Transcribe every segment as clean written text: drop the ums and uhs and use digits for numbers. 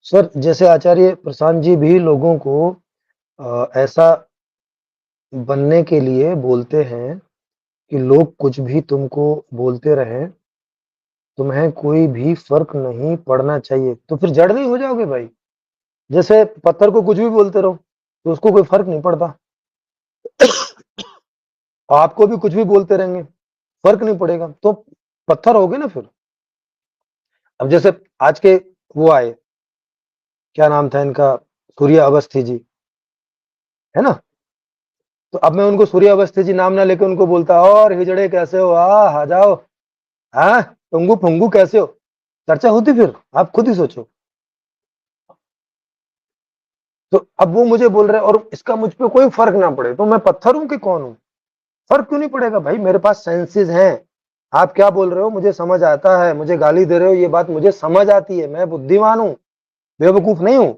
Sir, जैसे आचार्य प्रशांत जी भी लोगों को ऐसा बनने के लिए बोलते हैं कि लोग कुछ भी तुमको बोलते रहें, तुम्हें कोई भी फ़र्क नहीं पड़ना चाहिए। तो फिर जड़ नहीं हो जाओगे भाई? जैसे पत्थर को कुछ भी बोलते रहो, तो उसको कोई फ़र्क नहीं पड़ता। आपको भी कुछ भी बोलते रहेंगे, फ़र्क नहीं पड़ेगा, तो पत्थर होगे ना फिर। अब जैसे आज के वो आए, क्या नाम था इनका? सूर्य अवस्थी जी, है ना? तो अब मैं उनको सूर्य अवस्थी जी नाम ना लेके उनको बोलता, और हिजड़े कैसे हो? आ जाओ। हाँ, टुंगू फुंगू कैसे हो? चर्चा होती फिर? आप खुद ही सोचो। तो अब वो मुझे बोल रहे हैं और इसका मुझ पे कोई फर्क ना पड़े, तो मैं पत्थर हूं कि कौन हूं? फर्क क्यों नहीं पड़ेगा भाई? मेरे पास सेंसेस हैं। आप क्या बोल रहे हो मुझे समझ आता है, मुझे गाली दे रहे हो ये बात मुझे समझ आती है, मैं बुद्धिमान हूं, बेवकूफ नहीं हूं,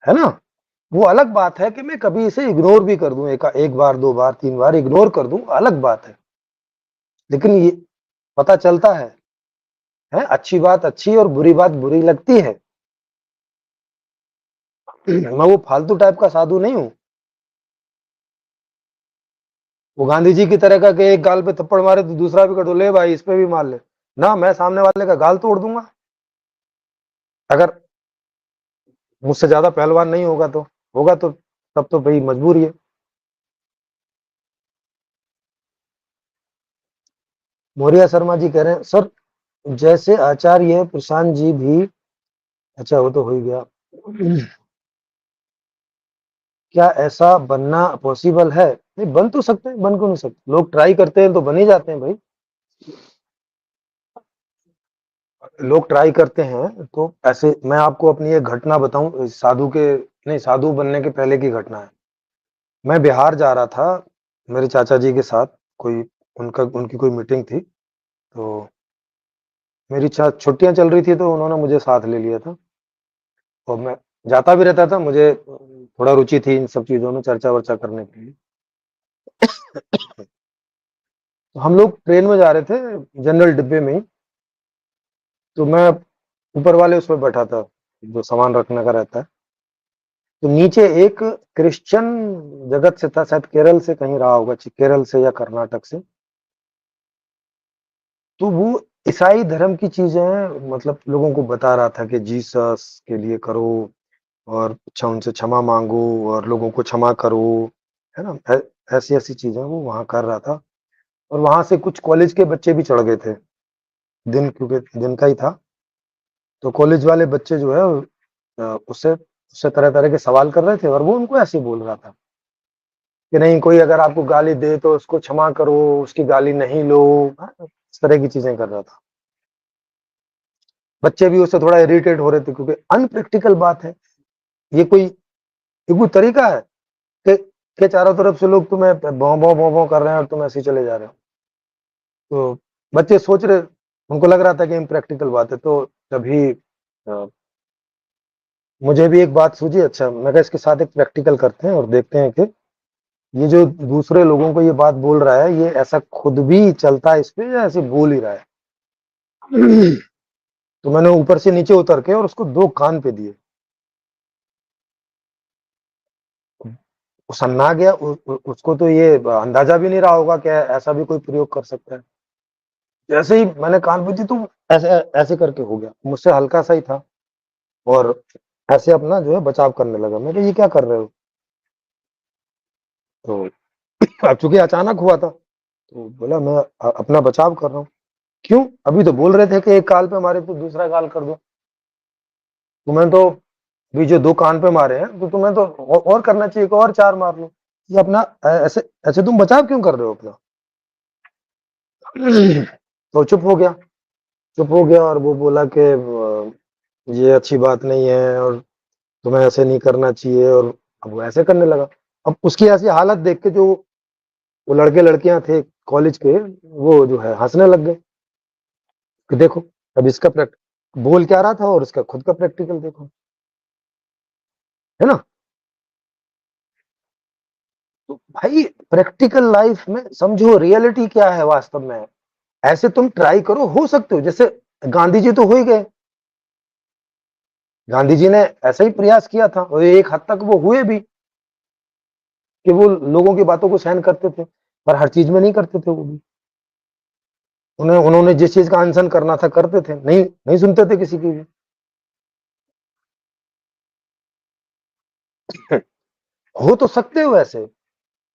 है ना? वो अलग बात है कि मैं कभी इसे इग्नोर भी कर दूं, एक बार, दो बार, तीन बार इग्नोर कर दूं, अलग बात है। लेकिन ये पता चलता है अच्छी बात अच्छी और बुरी बात बुरी लगती है। मैं वो फालतू टाइप का साधु नहीं हूं। वो गांधी जी की तरह का कि एक गाल पे थप्पड़ मारे तो दूसरा भी कर दो, ले भाई इस पे भी मार ले। ना, मैं सामने वाले का गाल तोड़ दूंगा अगर मुझसे ज्यादा पहलवान नहीं होगा तो। होगा तो तब तो भाई मजबूरी है। मौर्य शर्मा जी कह रहे हैं सर, जैसे आचार्य प्रशांत जी भी, अच्छा वो तो हो ही गया। क्या ऐसा बनना पॉसिबल है? नहीं, बन तो सकते हैं, बन क्यों नहीं सकते? लोग ट्राई करते हैं तो बन ही जाते हैं भाई। लोग ट्राई करते हैं तो ऐसे, मैं आपको अपनी एक घटना बताऊं, साधु के नहीं, साधु बनने के पहले की घटना है। मैं बिहार जा रहा था मेरे चाचा जी के साथ, कोई उनकी कोई मीटिंग थी। तो मेरी छुट्टियां चल रही थी तो उन्होंने मुझे साथ ले लिया था और मैं जाता भी रहता था। मुझे थोड़ा रुचि थी इन सब चीजों में, चर्चा वर्चा करने के लिए। तो हम लोग ट्रेन में जा रहे थे, जनरल डिब्बे में ही। तो मैं ऊपर वाले उसमें बैठा था, जो सामान रखने का रहता है। तो नीचे एक क्रिश्चियन जगत से था, शायद केरल से कहीं रहा होगा, केरल से या कर्नाटक से। तो वो ईसाई धर्म की चीजें मतलब लोगों को बता रहा था कि जीसस के लिए करो और अच्छा उनसे क्षमा मांगो और लोगों को क्षमा करो, है ना? ऐसी ऐसी चीजें वो वहां कर रहा था। और वहां से कुछ कॉलेज के बच्चे भी चढ़ गए थे, दिन क्योंकि दिन का ही था। तो कॉलेज वाले बच्चे जो है उससे उससे तरह तरह के सवाल कर रहे थे और वो उनको ऐसे ही बोल रहा था कि नहीं, कोई अगर आपको गाली दे तो उसको क्षमा करो, उसकी गाली नहीं लो। हाँ, इस तरह की चीजें कर रहा था। बच्चे भी उससे थोड़ा इरिटेट हो रहे थे क्योंकि अनप्रैक्टिकल बात है। ये कोई तरीका है कि चारों तरफ से लोग तुम्हें भौं भौं भौं भौं कर रहे हैं और तुम ऐसे ही चले जा रहे हो। तो बच्चे सोच रहे, उनको लग रहा था कि इम्प्रैक्टिकल बात है। तो तभी मुझे भी एक बात सूझी, अच्छा मैं कहा इसके साथ एक प्रैक्टिकल करते हैं और देखते हैं कि ये जो दूसरे लोगों को ये बात बोल रहा है, ये ऐसा खुद भी चलता है इस पे या ऐसे बोल ही रहा है। तो मैंने ऊपर से नीचे उतर के और उसको दो कान पे दिए। वो सन्ना गया। उसको तो ये अंदाजा भी नहीं रहा होगा कि ऐसा भी कोई प्रयोग कर सकता है। जैसे ही मैंने कान पे दी तो ऐसे ऐसे करके हो गया, मुझसे हल्का सा ही था। और ऐसे अपना जो है बचाव करने लगा। मैं कहा ये क्या कर रहे हो? तो अब चूंकि अचानक हुआ था तो बोला मैं अपना बचाव कर रहा हूँ। क्यों? अभी तो बोल रहे थे कि एक काल पे मारे तो दूसरा काल कर दो। तुम्हें तो भी जो दो कान पे मारे हैं तो तुम्हें तो और करना चाहिए कि और चार मार लो। ये अपना ऐसे ऐसे तुम बचाव क्यों कर रहे हो अपना? तो चुप हो गया। चुप हो गया और वो बोला कि ये अच्छी बात नहीं है और तुम्हें ऐसे नहीं करना चाहिए। और अब वो ऐसे करने लगा। अब उसकी ऐसी हालत देख के जो वो लड़के लड़कियां थे कॉलेज के, वो जो है हंसने लग गए कि देखो, अब इसका बोल क्या रहा था और इसका खुद का प्रैक्टिकल देखो, है ना? तो भाई प्रैक्टिकल लाइफ में समझो रियलिटी क्या है वास्तव में। ऐसे तुम ट्राई करो, हो सकते हो, जैसे गांधी जी तो हो ही गए। गांधी जी ने ऐसा ही प्रयास किया था और एक हद तक वो हुए भी कि वो लोगों की बातों को सहन करते थे, पर हर चीज में नहीं करते थे वो भी। उन्होंने जिस चीज का अनशन करना था करते थे, नहीं नहीं सुनते थे किसी की भी। हो तो सकते हो ऐसे,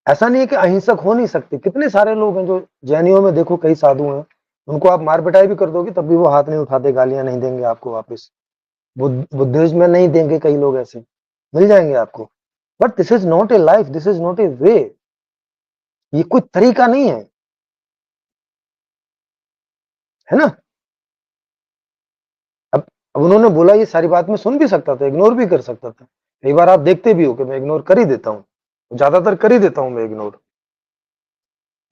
ऐसा नहीं है कि अहिंसक हो नहीं सकते। कितने सारे लोग हैं जो जैनियों में देखो, कई साधु हैं, उनको आप मार पिटाई भी कर दोगे तब भी वो हाथ नहीं उठाते, गालियां नहीं देंगे आपको वापस। बुद्धिज्म में नहीं देंगे, कई लोग ऐसे मिल जाएंगे आपको। But this is not a life, this is not a way. ये कोई तरीका नहीं है ना। अब अब उन्होंने बोला, ये सारी बात मैं सुन भी सकता था, इग्नोर भी कर सकता था। कई बार आप देखते भी हो कि मैं इग्नोर कर ही देता हूं, ज्यादातर कर ही देता हूं मैं इग्नोर।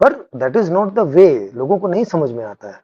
पर that is not the way, लोगों को नहीं समझ में आता है।